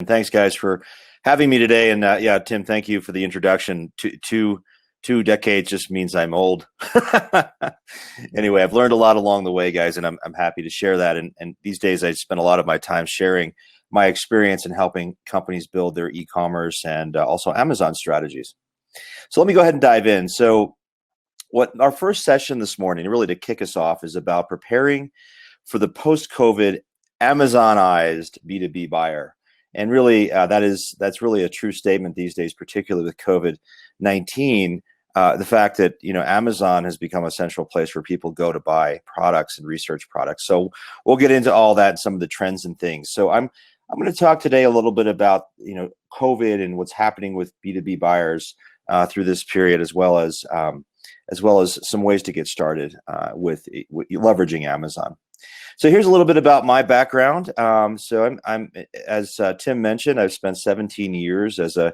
And thanks, guys, for having me today. And yeah, Tim, thank you for the introduction. Two decades just means I'm old. Anyway, I've learned a lot along the way, guys, and I'm happy to share that. And these days, I spend a lot of my time sharing my experience in helping companies build their e-commerce and also Amazon strategies. So let me go ahead and dive in. So what our first session this morning, really to kick us off, is about preparing for the post-COVID Amazonized B2B buyer. And really, that's really a true statement these days, particularly with COVID-19. The fact that Amazon has become a central place where people go to buy products and research products. So we'll get into all that and some of the trends and things. So I'm going to talk today a little bit about COVID and what's happening with B2B buyers through this period, as well as some ways to get started with leveraging Amazon. So here's a little bit about my background. So I'm as Tim mentioned, I've spent 17 years as a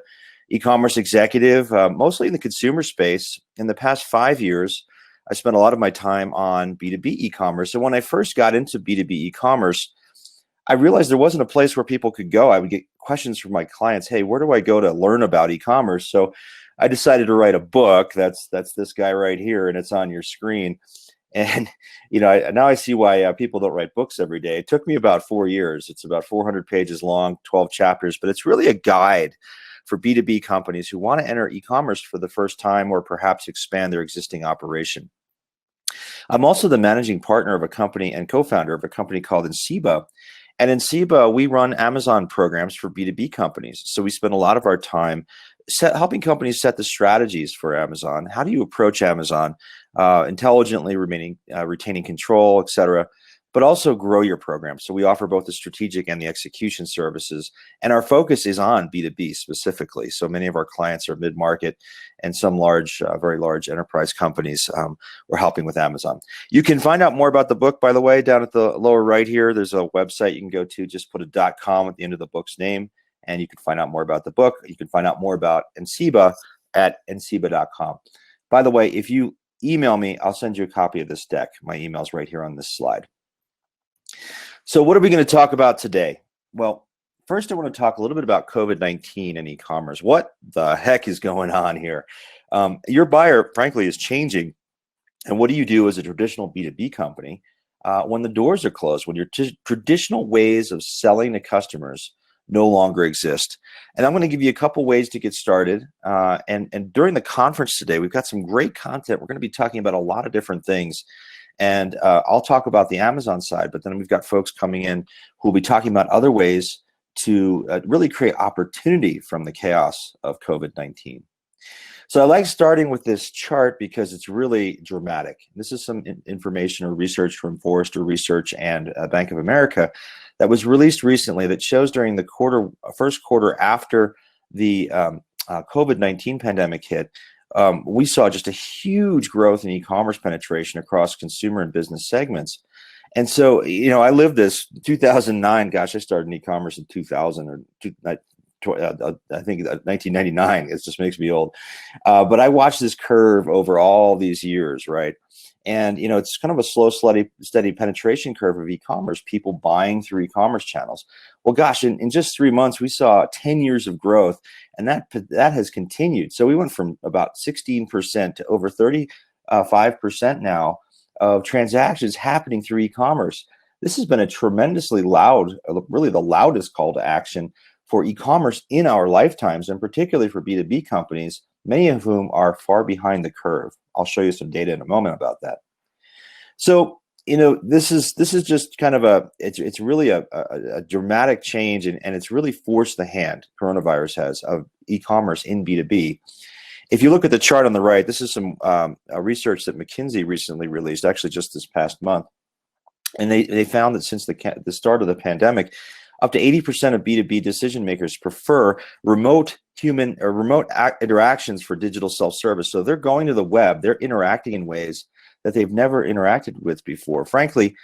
e-commerce executive, mostly in the consumer space. In the past 5 years, I spent a lot of my time on B2B e-commerce. And when I first got into B2B e-commerce, I realized there wasn't a place where people could go. I would get questions from my clients, hey, where do I go to learn about e-commerce? So I decided to write a book. That's this guy right here, and it's on your screen. And now I see why people don't write books every day. It took me about 4 years. It's about 400 pages long, 12 chapters, but it's really a guide for B2B companies who want to enter e-commerce for the first time or perhaps expand their existing operation. I'm also the managing partner of a company and co-founder of a company called Enceiba. And Enceiba, we run Amazon programs for B2B companies. So we spend a lot of our time helping companies set the strategies for Amazon. How do you approach Amazon intelligently, retaining control, et cetera, but also grow your program. So we offer both the strategic and the execution services. And our focus is on B2B specifically. So many of our clients are mid-market and some large, very large enterprise companies we're helping with Amazon. You can find out more about the book, by the way, down at the lower right here. There's a website you can go to. Just put a .com at the end of the book's name, and you can find out more about the book. You can find out more about Enceiba at enceiba.com. By the way, if you email me, I'll send you a copy of this deck. My email's right here on this slide. So what are we going to talk about today? Well, first I want to talk a little bit about COVID-19 and e-commerce. What the heck is going on here? Your buyer, frankly, is changing. And what do you do as a traditional B2B company when the doors are closed, when your traditional ways of selling to customers no longer exist? And I'm going to give you a couple ways to get started. And during the conference today, we've got some great content. We're going to be talking about a lot of different things. And I'll talk about the Amazon side, but then we've got folks coming in who will be talking about other ways to really create opportunity from the chaos of COVID-19. So I like starting with this chart because it's really dramatic. This is some information or research from Forrester Research and Bank of America that was released recently that shows during the first quarter after the COVID-19 pandemic hit, we saw just a huge growth in e-commerce penetration across consumer and business segments. And so, I lived this 2009. Gosh, I started in e-commerce in 2000 or I think 1999. It just makes me old. But I watched this curve over all these years, right? And, it's kind of a slow, steady penetration curve of e-commerce, people buying through e-commerce channels. Well, gosh, in just 3 months, we saw 10 years of growth, and that has continued. So we went from about 16% to over 35% now of transactions happening through e-commerce. This has been a tremendously loud, really the loudest call to action for e-commerce in our lifetimes, and particularly for B2B companies, many of whom are far behind the curve. I'll show you some data in a moment about that. So, this is just kind of it's really a dramatic change, and it's really forced the hand, coronavirus has, of e-commerce in B2B. If you look at the chart on the right, this is some research that McKinsey recently released, actually just this past month. And they found that since the start of the pandemic, up to 80% of B2B decision makers prefer remote interactions for digital self-service. So they're going to the web, they're interacting in ways that they've never interacted with before. Frankly,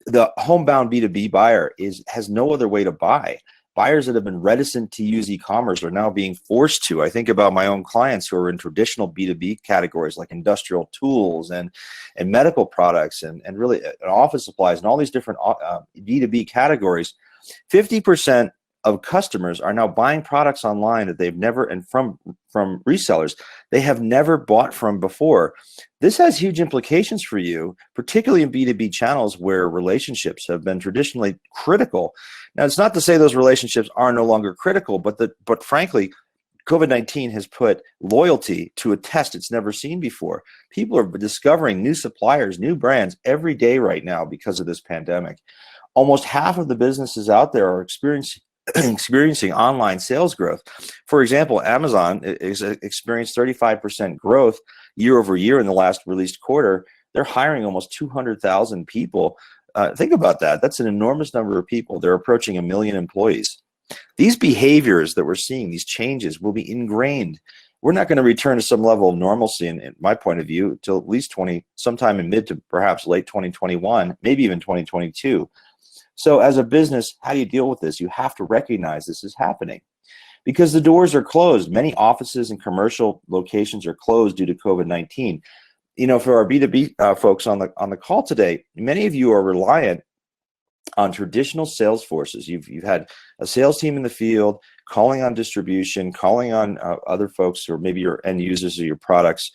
the homebound B2B buyer has no other way to buy. Buyers that have been reticent to use e-commerce are now being forced to. I think about my own clients who are in traditional B2B categories like industrial tools and medical products and really office supplies and all these different B2B categories. 50% of customers are now buying products online that they've never, and from resellers they have never bought from before. This has huge implications for you, particularly in B2B channels where relationships have been traditionally critical. Now, it's not to say those relationships are no longer critical, but frankly, COVID-19 has put loyalty to a test it's never seen before. People are discovering new suppliers, new brands every day right now because of this pandemic. Almost half of the businesses out there are experiencing online sales growth. For example, Amazon is experienced 35% growth year over year in the last released quarter. They're hiring almost 200,000 people. Think about that. That's an enormous number of people. They're approaching 1 million employees. These behaviors that we're seeing, these changes, will be ingrained. We're not going to return to some level of normalcy, in my point of view, till at least sometime in mid to perhaps late 2021, maybe even 2022. So as a business, how do you deal with this? You have to recognize this is happening because the doors are closed. Many offices and commercial locations are closed due to COVID-19. You know, for our B2B folks on the call today, many of you are reliant on traditional sales forces. You've had a sales team in the field calling on distribution, calling on other folks, or maybe your end users of your products.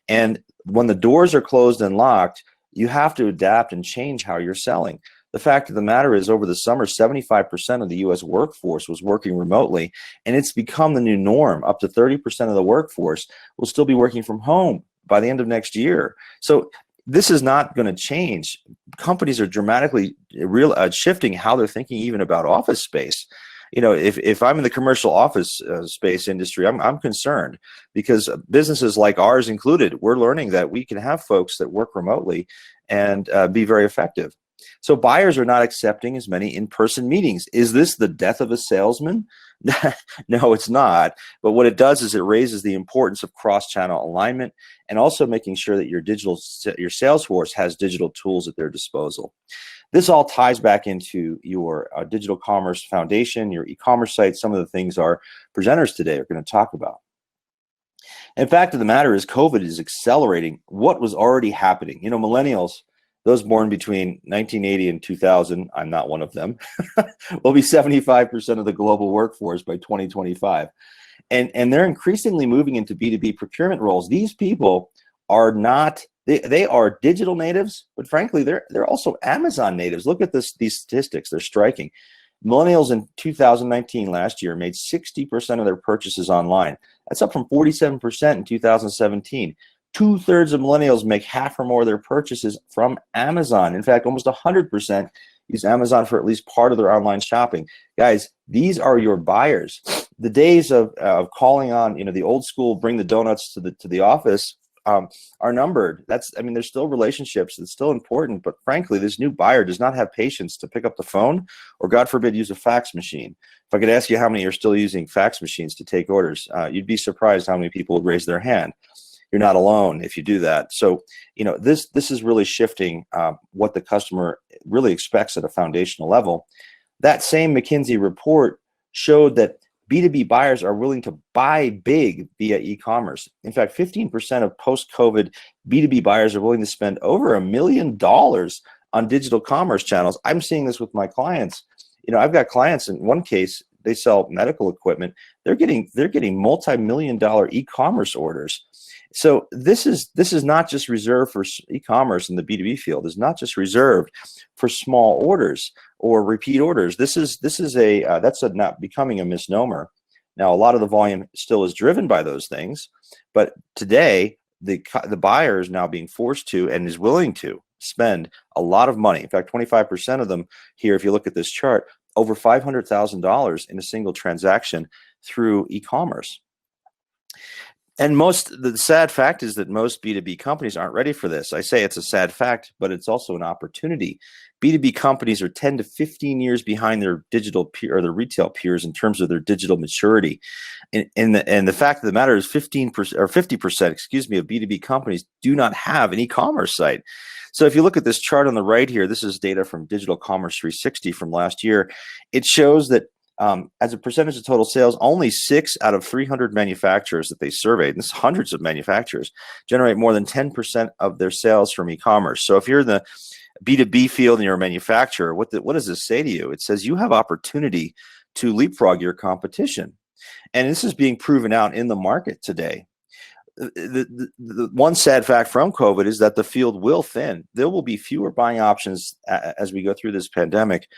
And when the doors are closed and locked, you have to adapt and change how you're selling. The fact of the matter is, over the summer, 75% of the U.S. workforce was working remotely, and it's become the new norm. Up to 30% of the workforce will still be working from home by the end of next year. So this is not going to change. Companies are dramatically shifting how they're thinking even about office space. You know, if I'm in the commercial office space industry, I'm concerned because businesses like ours included, we're learning that we can have folks that work remotely and be very effective. So buyers are not accepting as many in-person meetings. Is this the death of a salesman? No, it's not. But what it does is it raises the importance of cross-channel alignment and also making sure that your sales force has digital tools at their disposal. This all ties back into your digital commerce foundation, your e-commerce site, some of the things our presenters today are going to talk about. And the fact of the matter is, COVID is accelerating what was already happening. You know, millennials, those born between 1980 and 2000, I'm not one of them, will be 75% of the global workforce by 2025. And they're increasingly moving into B2B procurement roles. These people are not, they are digital natives, but frankly, they're also Amazon natives. Look at these statistics, they're striking. Millennials in 2019, last year, made 60% of their purchases online. That's up from 47% in 2017. 2/3 of millennials make half or more of their purchases from Amazon. In fact, almost 100% use Amazon for at least part of their online shopping. Guys, these are your buyers. The days of calling on, you know, the old school, bring the donuts to the office are numbered. There's still relationships. It's still important, but frankly, this new buyer does not have patience to pick up the phone or, God forbid, use a fax machine. If I could ask you how many are still using fax machines to take orders, you'd be surprised how many people would raise their hand. You're not alone if you do that. So, you know, this is really shifting what the customer really expects at a foundational level. That same McKinsey report showed that B2B buyers are willing to buy big via e-commerce. In fact, 15% of post-COVID B2B buyers are willing to spend over $1 million on digital commerce channels. I'm seeing this with my clients. You know, I've got clients, in one case, they sell medical equipment. They're getting multi-million-dollar e-commerce orders. So this is not just reserved for e-commerce in the B2B field. It's not just reserved for small orders or repeat orders. That's not becoming a misnomer. Now, a lot of the volume still is driven by those things, but today the buyer is now being forced to and is willing to spend a lot of money. In fact, 25% of them here, if you look at this chart, over $500,000 in a single transaction through e-commerce. And the sad fact is that most B2B companies aren't ready for this. I say it's a sad fact, but it's also an opportunity. B2B companies are 10 to 15 years behind their digital peer or their retail peers in terms of their digital maturity. And the fact of the matter is 15% or 50%, of B2B companies do not have an e-commerce site. So if you look at this chart on the right here, this is data from Digital Commerce 360 from last year. It shows that as a percentage of total sales, only 6 out of 300 manufacturers that they surveyed, and this is hundreds of manufacturers, generate more than 10% of their sales from e-commerce. So if you're in the B2B field and you're a manufacturer, what does this say to you? It says you have opportunity to leapfrog your competition. And this is being proven out in the market today. The one sad fact from COVID is that the field will thin. There will be fewer buying options as we go through this pandemic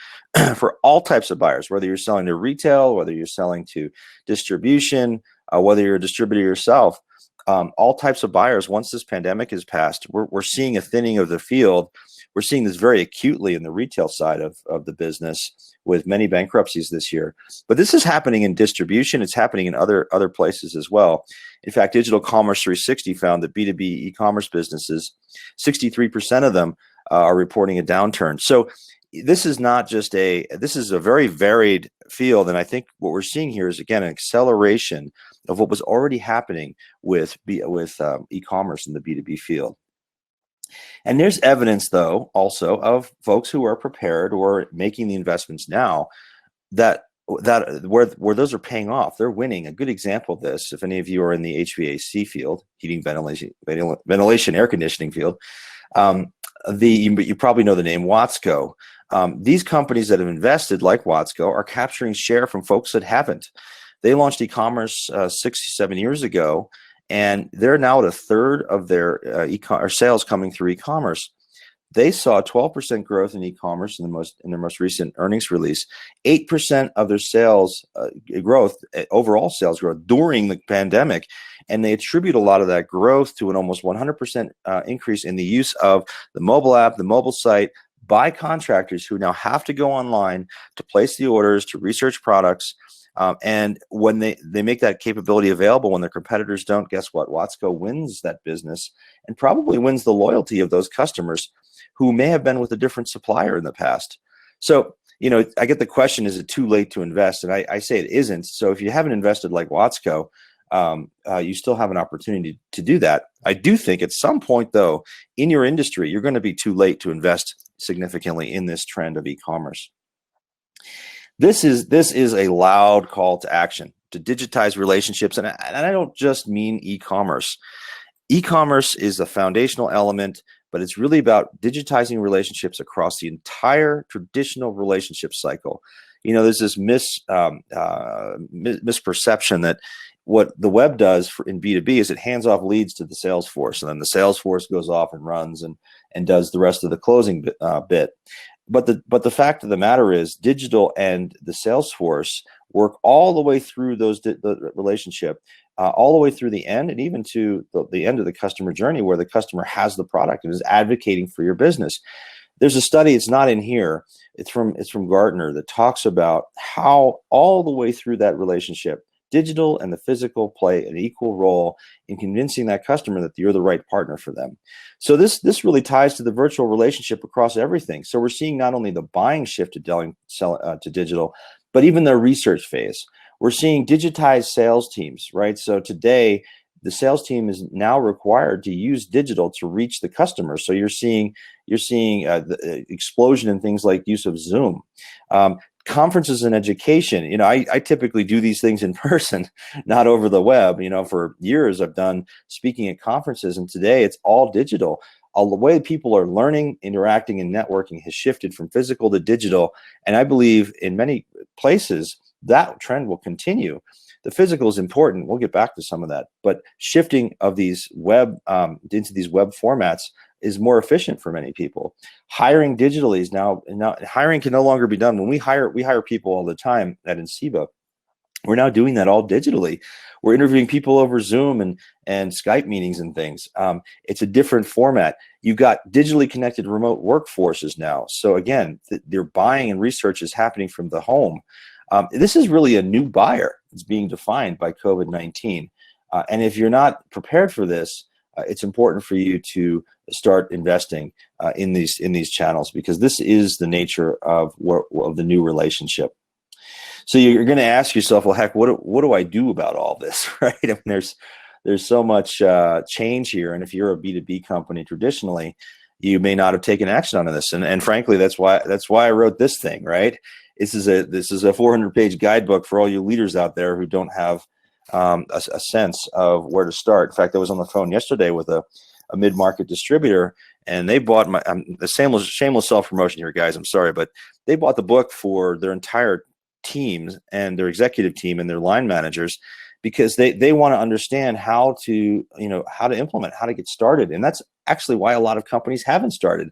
for all types of buyers, whether you're selling to retail, whether you're selling to distribution, whether you're a distributor yourself. All types of buyers, once this pandemic is passed, we're seeing a thinning of the field. We're seeing this very acutely in the retail side of the business, with many bankruptcies this year. But this is happening in distribution. It's happening in other places as well. In fact, Digital Commerce 360 found that B2B e-commerce businesses, 63% of them are reporting a downturn. So this is not just this is a very varied field. And I think what we're seeing here is, again, an acceleration of what was already happening with e-commerce in the B2B field. And there's evidence, though, also of folks who are prepared or making the investments now that where those are paying off. They're winning. A good example of this, if any of you are in the HVAC field, heating, ventilation, air conditioning field, you probably know the name Watsco. These companies that have invested, like Watsco, are capturing share from folks that haven't. They launched e-commerce 6-7 years ago, and they're now at a third of their sales coming through e-commerce. They saw 12% growth in e-commerce in their most recent earnings release, 8% of their sales growth, overall sales growth during the pandemic. And they attribute a lot of that growth to an almost 100% increase in the use of the mobile app, the mobile site, by contractors who now have to go online to place the orders, to research products. And when they make that capability available, when their competitors don't, guess what? Watsco wins that business and probably wins the loyalty of those customers who may have been with a different supplier in the past. So, I get the question, is it too late to invest? And I say it isn't. So if you haven't invested like Watsco, you still have an opportunity to do that. I do think at some point, though, in your industry, you're going to be too late to invest significantly in this trend of e-commerce. This is a loud call to action to digitize relationships. And I don't just mean e-commerce. E-commerce is a foundational element, but it's really about digitizing relationships across the entire traditional relationship cycle. There's this misperception that what the web does in B2B is it hands off leads to the sales force, and then the sales force goes off and runs and does the rest of the closing bit. But the fact of the matter is, digital and the sales force work all the way through the relationship, all the way through the end, and even to the end of the customer journey, where the customer has the product and is advocating for your business. There's a study, it's not in here, it's from Gartner, that talks about how all the way through that relationship, digital and the physical play an equal role in convincing that customer that you're the right partner for them. So this really ties to the virtual relationship across everything. So we're seeing not only the buying shift to digital, but even the research phase. We're seeing digitized sales teams, right? So today, the sales team is now required to use digital to reach the customer. So you're seeing the explosion in things like use of Zoom. Conferences and education. I typically do these things in person, not over the web. For years I've done speaking at conferences, and today it's all digital. The way people are learning, interacting, and networking has shifted from physical to digital. And I believe in many places that trend will continue. The physical is important. We'll get back to some of that. But shifting of these web into these web formats is more efficient for many people. Hiring digitally is now hiring can no longer be done. When we hire people all the time at Enceiba. We're now doing that all digitally. We're interviewing people over Zoom and Skype meetings and things. It's a different format. You've got digitally connected remote workforces now. So again, their buying and research is happening from the home. This is really a new buyer. It's being defined by COVID-19. And if you're not prepared for this, it's important for you to start investing in these channels, because this is the nature of the new relationship. So you're going to ask yourself, well, heck, what do I do about all this, right? I mean, there's so much change here, and if you're a B2B company traditionally, you may not have taken action on this, and frankly, that's why I wrote this thing, right? This is a 400-page guidebook for all you leaders out there who don't have a sense of where to start. In fact, I was on the phone yesterday with a mid-market distributor, and they bought the shameless self-promotion here, guys. I'm sorry, but they bought the book for their entire teams and their executive team and their line managers, because they want to understand how to, how to implement, how to get started. And that's actually why a lot of companies haven't started.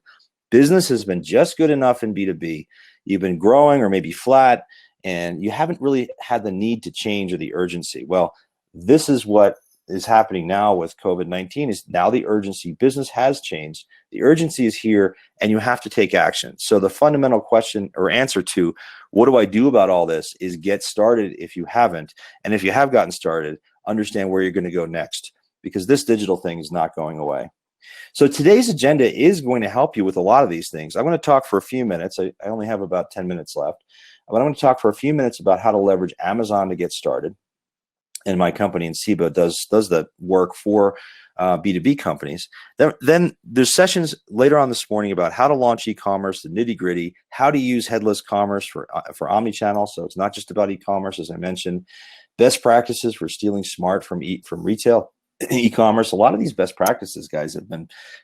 Business has been just good enough in B2B. You've been growing or maybe flat, and you haven't really had the need to change or the urgency. Well, this is what is happening now with COVID-19. Is now the urgency. Business has changed. The urgency is here, and you have to take action. So the fundamental question or answer to what do I do about all this is get started if you haven't. And if you have gotten started, understand where you're going to go next, because this digital thing is not going away. So today's agenda is going to help you with a lot of these things. I'm going to talk for a few minutes. I only have about 10 minutes left. But I'm going to talk for a few minutes about how to leverage Amazon to get started. And my company, Enceiba, does the work for B2B companies. Then there's sessions later on this morning about how to launch e-commerce, the nitty-gritty, how to use headless commerce for omnichannel. So it's not just about e-commerce, as I mentioned. Best practices for stealing smart from retail e-commerce. A lot of these best practices, guys,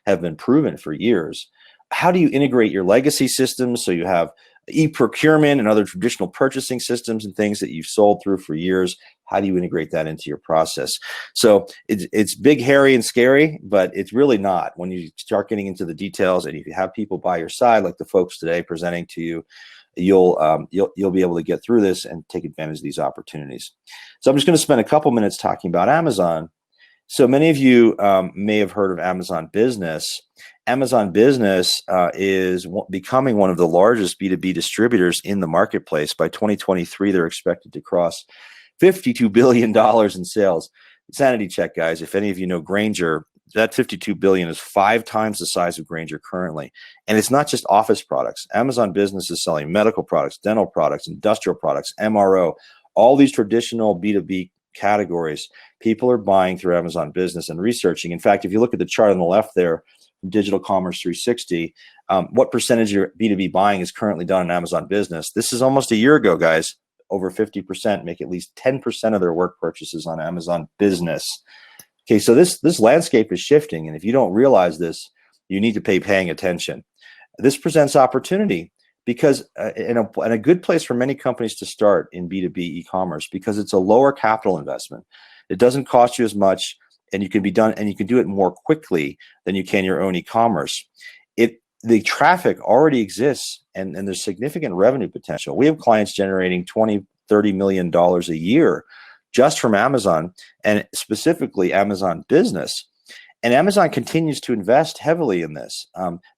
have been proven for years. How do you integrate your legacy systems so you have e-procurement and other traditional purchasing systems and things that you've sold through for years? How do you integrate that into your process? So it's big, hairy, and scary, but it's really not. When you start getting into the details, and if you have people by your side, like the folks today presenting to you, you'll be able to get through this and take advantage of these opportunities. So I'm just going to spend a couple minutes talking about Amazon. So many of you may have heard of Amazon Business. Amazon Business is becoming one of the largest B2B distributors in the marketplace. By 2023, they're expected to cross $52 billion in sales. Sanity check, guys. If any of you know Grainger, that $52 billion is 5 times the size of Grainger currently. And it's not just office products. Amazon Business is selling medical products, dental products, industrial products, MRO, all these traditional B2B categories. People are buying through Amazon Business and researching. In fact, if you look at the chart on the left there, Digital Commerce 360, what percentage of your B2B buying is currently done in Amazon Business? This is almost a year ago, guys. Over 50% make at least 10% of their work purchases on Amazon Business. Okay, so this landscape is shifting, and if you don't realize this, you need to paying attention. This presents opportunity because in a good place for many companies to start in B2B e-commerce, because it's a lower capital investment. It doesn't cost you as much, and you can do it more quickly than you can your own e-commerce. The traffic already exists, and there's significant revenue potential. We have clients generating $20-30 million a year just from Amazon, and specifically Amazon Business. And Amazon continues to invest heavily in this.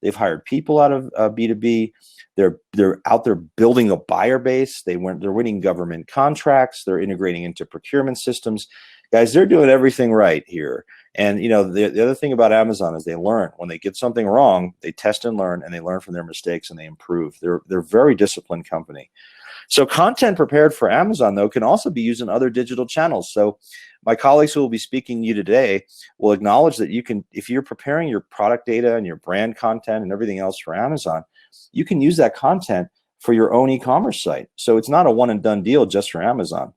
They've hired people out of B2B. They're out there building a buyer base. They're winning government contracts. They're integrating into procurement systems. Guys, they're doing everything right here. And the other thing about Amazon is they learn. When they get something wrong, they test and learn, and they learn from their mistakes and they improve. They're a very disciplined company. So content prepared for Amazon, though, can also be used in other digital channels. So my colleagues who will be speaking to you today will acknowledge that you can, if you're preparing your product data and your brand content and everything else for Amazon, you can use that content for your own e-commerce site. So it's not a one and done deal just for Amazon.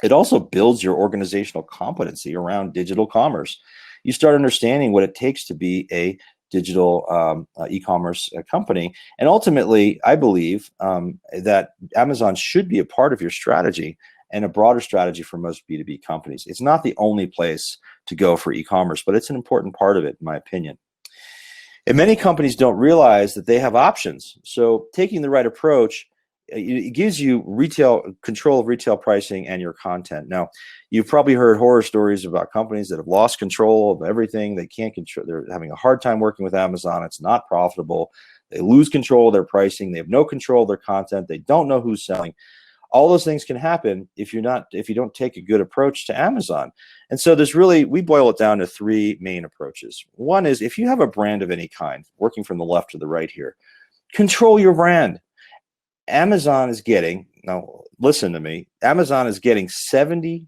It also builds your organizational competency around digital commerce. You start understanding what it takes to be a digital e-commerce company. And ultimately, I believe that Amazon should be a part of your strategy and a broader strategy for most B2B companies. It's not the only place to go for e-commerce, but it's an important part of it, in my opinion. And many companies don't realize that they have options. So taking the right approach, it gives you control of retail pricing and your content. Now, you've probably heard horror stories about companies that have lost control of everything. They can't control. They're having a hard time working with Amazon. It's not profitable. They lose control of their pricing. They have no control of their content. They don't know who's selling. All those things can happen if you don't take a good approach to Amazon. And so we boil it down to 3 main approaches. One is, if you have a brand of any kind, working from the left to the right here, control your brand. Amazon is getting, now listen to me, Amazon is getting 70%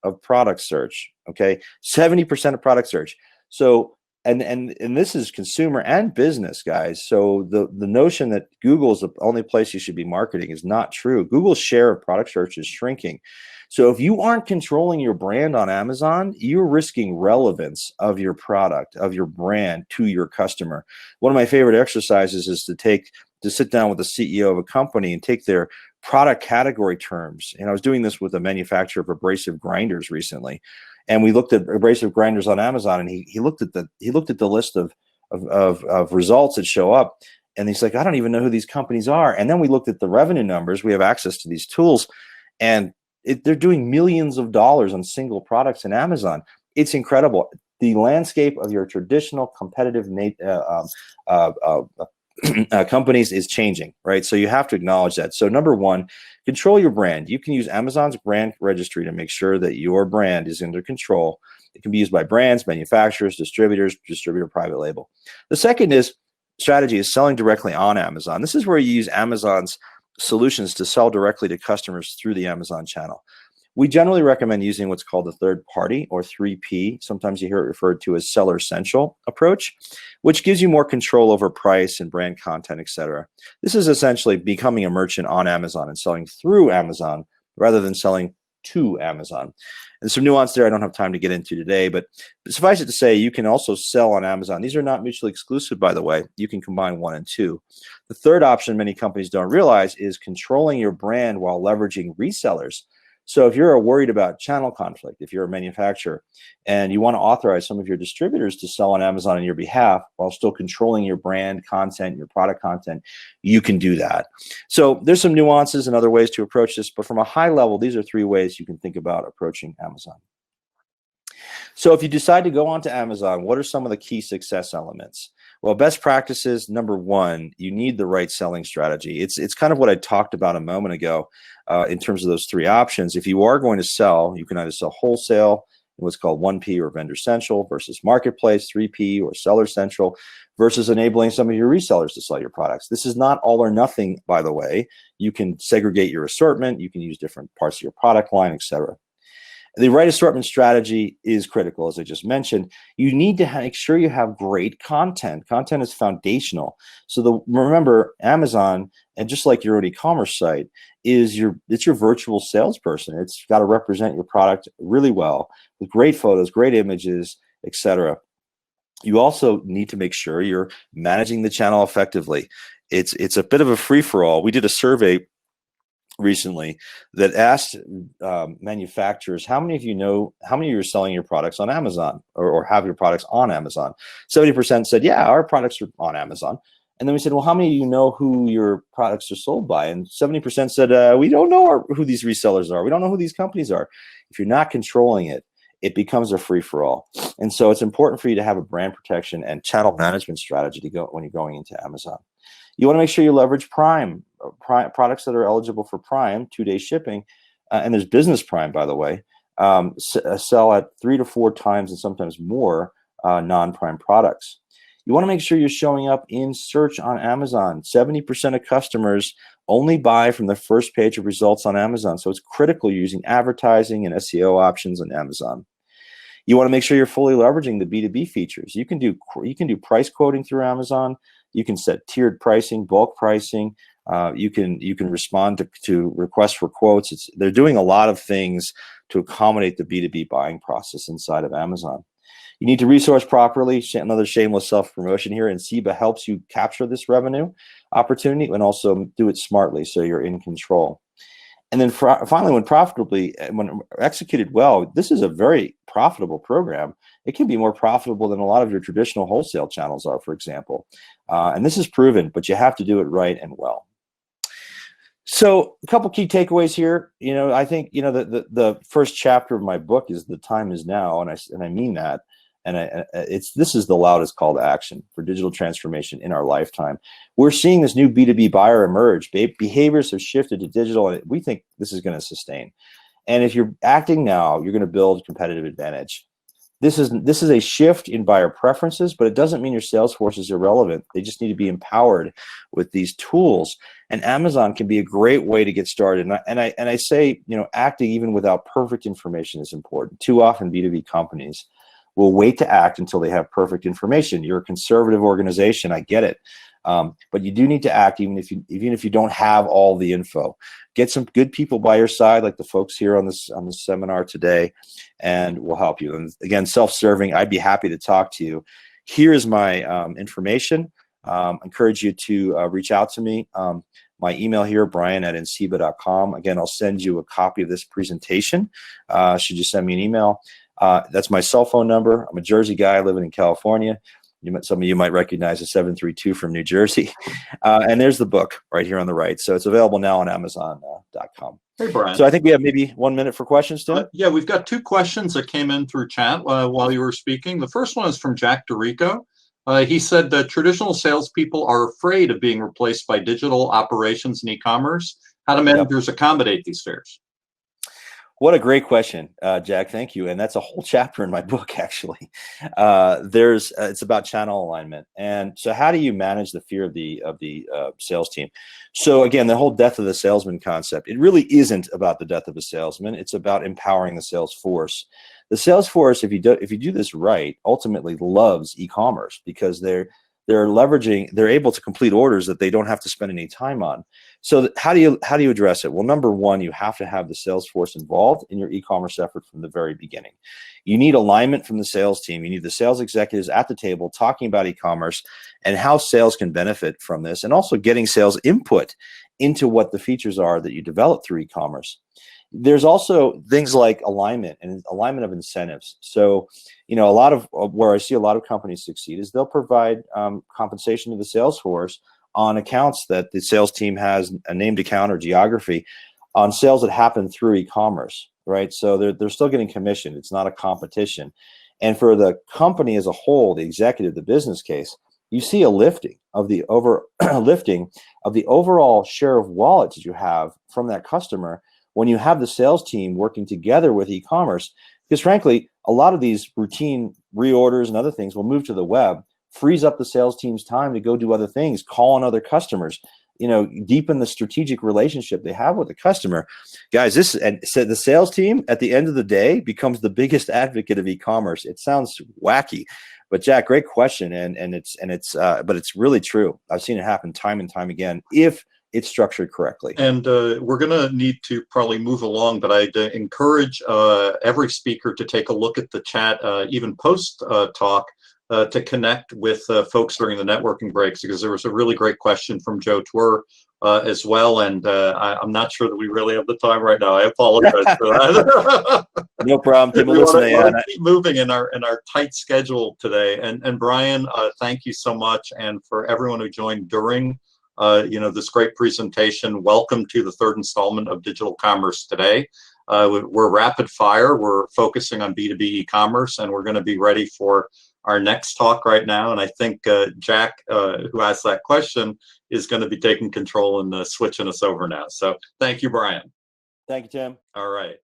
of product search, okay? 70% of product search. So, and this is consumer and business, guys. So the notion that Google is the only place you should be marketing is not true. Google's share of product search is shrinking. So if you aren't controlling your brand on Amazon, you're risking relevance of your product, of your brand to your customer. One of my favorite exercises is to sit down with the CEO of a company and take their product category terms. And I was doing this with a manufacturer of abrasive grinders recently, and we looked at abrasive grinders on Amazon, and he looked at the list of results that show up, and he's like, I don't even know who these companies are. And then we looked at the revenue numbers. We have access to these tools, and they're doing millions of dollars on single products in Amazon. It's incredible. The landscape of your traditional competitive companies is changing, right? So you have to acknowledge that. So number one, control your brand. You can use Amazon's brand registry to make sure that your brand is under control. It can be used by brands, manufacturers, distributors, distributor private label. The second strategy is selling directly on Amazon. This is where you use Amazon's solutions to sell directly to customers through the Amazon channel. We generally recommend using what's called the third party, or 3P. Sometimes you hear it referred to as seller central approach, which gives you more control over price and brand content, etc. This is essentially becoming a merchant on Amazon and selling through Amazon rather than selling to Amazon. And some nuance there I don't have time to get into today, but suffice it to say, you can also sell on Amazon. These are not mutually exclusive, by the way. You can combine one and two. The third option many companies don't realize is controlling your brand while leveraging resellers. So if you're worried about channel conflict, if you're a manufacturer and you want to authorize some of your distributors to sell on Amazon on your behalf while still controlling your brand content, your product content, you can do that. So there's some nuances and other ways to approach this, but from a high level, these are three ways you can think about approaching Amazon. So if you decide to go onto Amazon, what are some of the key success elements? Well, best practices, number one, you need the right selling strategy. It's kind of what I talked about a moment ago in terms of those three options. If you are going to sell, you can either sell wholesale in what's called 1P or vendor central versus marketplace, 3P or seller central, versus enabling some of your resellers to sell your products. This is not all or nothing, by the way. You can segregate your assortment. You can use different parts of your product line, etc. The right assortment strategy is critical, as I just mentioned. You need to make sure you have great content. Content is foundational. So remember, Amazon, and just like your own e-commerce site, it's your virtual salesperson. It's got to represent your product really well with great photos, great images, etc. You also need to make sure you're managing the channel effectively. It's a bit of a free-for-all. We did a survey recently that asked manufacturers, how many of you are selling your products on Amazon or have your products on Amazon? 70% said, yeah, our products are on Amazon. And then we said, well, how many of you know who your products are sold by? And 70% said, we don't know who these resellers are. We don't know who these companies are. If you're not controlling it, it becomes a free-for-all. And so it's important for you to have a brand protection and channel management strategy to go when you're going into Amazon. You want to make sure you leverage Prime products that are eligible for Prime, 2-day shipping, and there's Business Prime, by the way, sell at 3 to 4 times and sometimes more non-Prime products. You want to make sure you're showing up in search on Amazon. 70% of customers only buy from the first page of results on Amazon, so it's critical you're using advertising and SEO options on Amazon. You want to make sure you're fully leveraging the B2B features. You can do price quoting through Amazon. You can set tiered pricing, bulk pricing. You can respond to requests for quotes. They're doing a lot of things to accommodate the B2B buying process inside of Amazon. You need to resource properly. Another shameless self-promotion here. Enceiba helps you capture this revenue opportunity and also do it smartly so you're in control. And then finally, when executed well, this is a very profitable program. It can be more profitable than a lot of your traditional wholesale channels are, for example. And this is proven, but you have to do it right and well. So a couple key takeaways here. I think, the first chapter of my book is the time is now, and I mean that. And this is the loudest call to action for digital transformation in our lifetime. We're seeing this new B2B buyer emerge. Behaviors have shifted to digital, and we think this is going to sustain. And if you're acting now, you're going to build competitive advantage. This is a shift in buyer preferences, but it doesn't mean your sales force is irrelevant. They just need to be empowered with these tools. And Amazon can be a great way to get started. And I say, acting even without perfect information is important. Too often, B2B companies will wait to act until they have perfect information. You're a conservative organization, I get it. But you do need to act even if you don't have all the info. Get some good people by your side, like the folks here on this seminar today, and we'll help you. And again, self-serving, I'd be happy to talk to you. Here is my information. Encourage you to reach out to me. my email here, brian@enceiba.com. Again, I'll send you a copy of this presentation. Should you send me an email? That's my cell phone number. I'm a Jersey guy living in California. Some of you might recognize the 732 from New Jersey. And there's the book right here on the right. So it's available now on Amazon.com. Hey, Brian. So I think we have maybe 1 minute for questions, Tim. Yeah, we've got 2 questions that came in through chat while you were speaking. The first one is from Jack DeRico. He said that traditional salespeople are afraid of being replaced by digital operations and e-commerce. How do managers accommodate these fears? What a great question, Jack. Thank you. And that's a whole chapter in my book, actually. It's about channel alignment. And so, how do you manage the fear of the sales team? So again, the whole death of the salesman concept. It really isn't about the death of a salesman. It's about empowering the sales force. The sales force, if you do this right, ultimately loves e-commerce because they're able to complete orders that they don't have to spend any time on. So how do you address it? Well, number one, you have to have the sales force involved in your e-commerce effort from the very beginning. You need alignment from the sales team. You need the sales executives at the table talking about e-commerce and how sales can benefit from this, and also getting sales input into what the features are that you develop through e-commerce. There's also things like alignment and alignment of incentives. So, a lot of where I see a lot of companies succeed is they'll provide compensation to the sales force on accounts that the sales team has a named account or geography on sales that happen through e-commerce, right? So they're still getting commission. It's not a competition. And for the company as a whole, the executive, the business case, you see a lifting of the overall share of wallet that you have from that customer when you have the sales team working together with e-commerce. Because frankly, a lot of these routine reorders and other things will move to the web, frees up the sales team's time to go do other things, call on other customers, deepen the strategic relationship they have with the customer. Guys, the sales team at the end of the day becomes the biggest advocate of e-commerce. It sounds wacky, but Jack, great question, but it's really true. I've seen it happen time and time again if it's structured correctly. And we're going to need to probably move along, but I'd encourage every speaker to take a look at the chat, even post talk, to connect with folks during the networking breaks, because there was a really great question from Joe Twer as well. And I'm not sure that we really have the time right now. I apologize for that. No problem. Tim, we want to keep moving in our tight schedule today. And Brian, thank you so much. And for everyone who joined during this great presentation, welcome to the 3rd installment of Digital Commerce Today. We're rapid fire. We're focusing on B2B e-commerce, and we're going to be ready for our next talk right now. And I think Jack, who asked that question, is going to be taking control and switching us over now. So thank you, Brian. Thank you, Tim. All right.